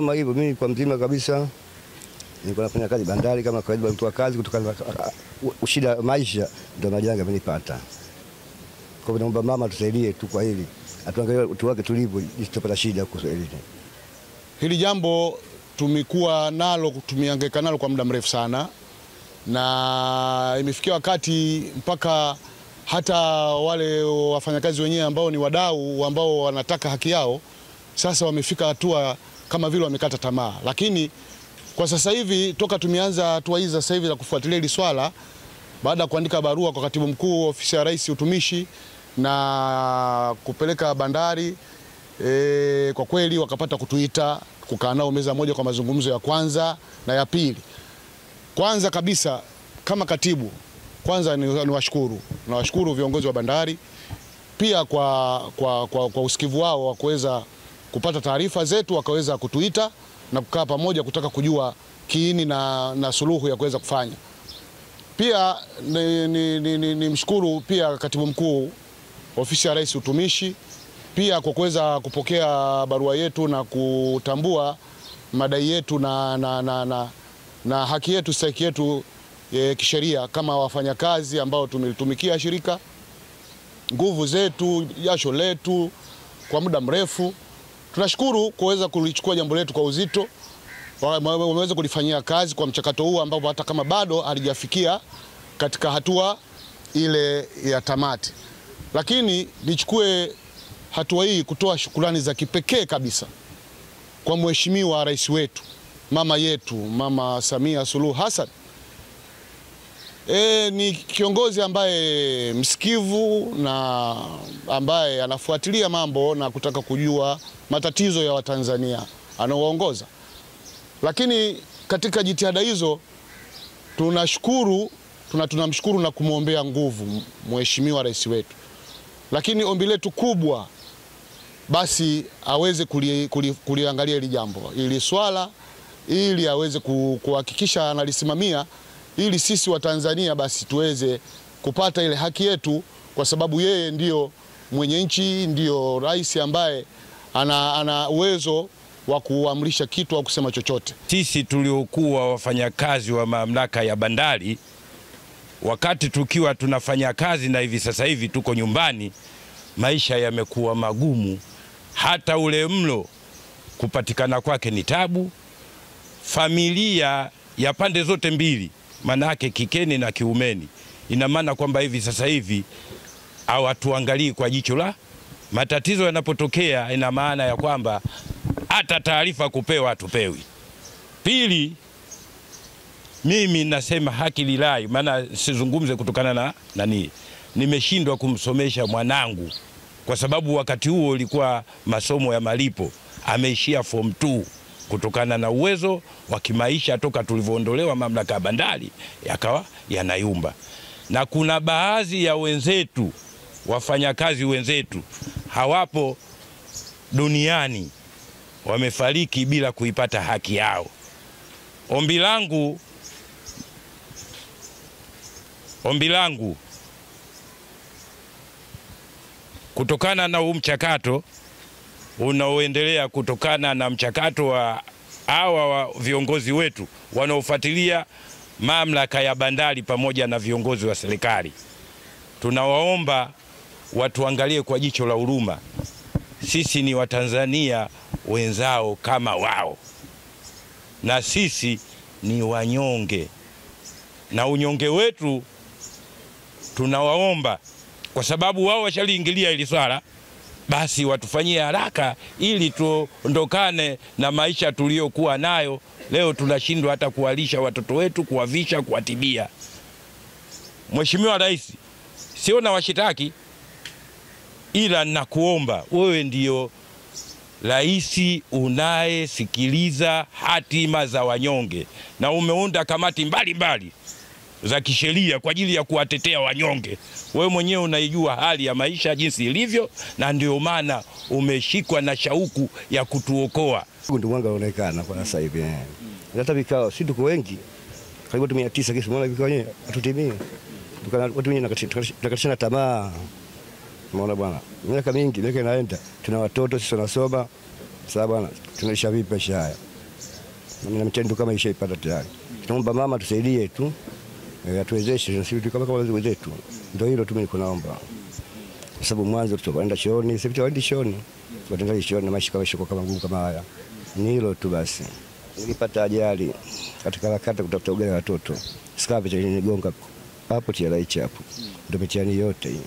kama hivyo, mimi kwa mzima kabisa nilikuwa nafanya kazi bandari kama kawaida, mtu wa kazi, kutokana na shida maisha ndio majanga amenipata. Kwa hivyo naomba mama tusaidie tu kwa hili, atuangalie watu wake tulivyo, isitopata shida kwa hili. Hili jambo tumekuwa nalo, tumehangaika nalo kwa muda mrefu sana, na imefikia wakati mpaka hata wale wafanyakazi wenyewe ambao ni wadau ambao wanataka haki yao sasa wamefika hatua kama vile wamekata tamaa. Lakini kwa sasa hivi toka tumeanza hatua hizi sasa hivi za kufuatilia hili swala, baada ya kuandika barua kwa Katibu Mkuu Ofisi ya Rais Utumishi na kupeleka bandari, kwa kweli wakapata kutuita kukaa nao meza moja kwa mazungumzo ya kwanza na ya pili. Kwanza kabisa kama katibu, kwanza nawashukuru viongozi wa bandari pia kwa usikivu wao wa kuweza kupata taarifa zetu, wakaweza kutuita na kukaa pamoja kutaka kujua kiini na suluhu ya kuweza kufanya. Pia ni mshukuru pia Katibu Mkuu Ofisi ya Rais Utumishi pia kwa kuweza kupokea barua yetu na kutambua madai yetu na haki yetu, stahiki yetu kisheria kama wafanyakazi ambao tumelitumikia shirika, nguvu zetu, jasho letu kwa muda mrefu. Tunashukuru kuweza kulichukua jambo letu kwa uzito, wameweza kulifanyia kazi kwa mchakato huu ambao hata kama bado halijafikia katika hatua ile ya tamati. Lakini nichukue hatua hii kutoa shukrani za kipekee kabisa kwa Mheshimiwa Rais wetu, mama yetu, Mama Samia Suluhu Hassan. Ni kiongozi ambaye msikivu na ambaye anafuatilia mambo na kutaka kujua matatizo ya Watanzania anaoongoza. Lakini katika jitihada hizo tunamshukuru na kumwombea nguvu Mheshimiwa Rais wetu. Lakini ombi letu kubwa basi aweze kuliangalia hili jambo, ili swala ili aweze kuhakikisha analisimamia, ili sisi wa Tanzania basi tuweze kupata ile haki yetu, kwa sababu yeye ndio mwenye nchi, ndio rais ambaye ana uwezo wa kuamrisha kitu au kusema chochote. Sisi tuliokuwa wafanyakazi wa mamlaka ya bandari, wakati tukiwa tunafanya kazi na hivi sasa hivi tuko nyumbani, maisha yamekuwa magumu. Hata ule mlo kupatikana kwake ni tabu. Familia ya pande zote mbili, manake kikeni na kiumeni, ina maana kwamba hivi sasa hivi hawatuangalii kwa jicho la matatizo yanapotokea. Ina maana ya kwamba hata taarifa kupewa hatupewi. Pili, mimi nasema haki lilahi, maana sizungumze kutokana na nani, nimeshindwa kumsomesha mwanangu kwa sababu wakati huo ulikuwa masomo ya malipo, ameishia form 2 kutokana na uwezo wa kimaisha toka tulivyoondolewa mamlaka ya bandari yakawa yanayumba. Na kuna baadhi ya wenzetu, wafanyakazi wenzetu hawapo duniani, wamefariki bila kuipata haki yao. Ombi langu kutokana na mchakato unaoendelea, kutokana na mchakato wa hawa viongozi wetu wanaofuatilia mamlaka ya bandari pamoja na viongozi wa serikali, tunawaomba watuangalie kwa jicho la huruma. Sisi ni Watanzania wenzao kama wao, na sisi ni wanyonge, na unyonge wetu tunawaomba, kwa sababu wao washaliingilia hili swala, basi watufanyie haraka ili tuondokane na maisha tuliyokuwa nayo. Leo tunashindwa hata kuwalisha watoto wetu, kuwavisha, kuwatibia. Mheshimiwa Rais, sio na washitaki, ila nakuomba wewe ndio rais unayesikiliza hatima za wanyonge, na umeunda kamati mbalimbali za kisheria kwa ajili ya kuwatetea wanyonge. Wewe mwenyewe unaijua hali ya maisha jinsi ilivyo, na ndio maana umeshikwa na shauku ya kutuokoa. Ndio mwanga unaonekana kwa sasa hivi. Hata vikao si tuko wengi, karibu 900 kesi, mbona vikao wenyewe hatutimii. Watu wenyewe tunakatishana tamaa. Umeona bwana, miaka mingi miaka inaenda, tuna watoto sisi tunasoma. Sasa bwana, tunaisha vipi maisha haya? na mitendo kama ishaipata tayari. Tunaomba mama tusaidie tu, atuwezeshe sisi kama wenzetu. Ndio hilo tu mimi niko naomba, kwa sababu mwanzo tutakwenda chooni, sisi tutaenda chooni, tutaenda chooni na maisha kama ngumu kama haya. Ni hilo tu basi. Nilipata ajali katika harakati kutafuta ugali wa watoto, skavi cha nigonga hapo TRH hapo, ndio mitihani yote hii.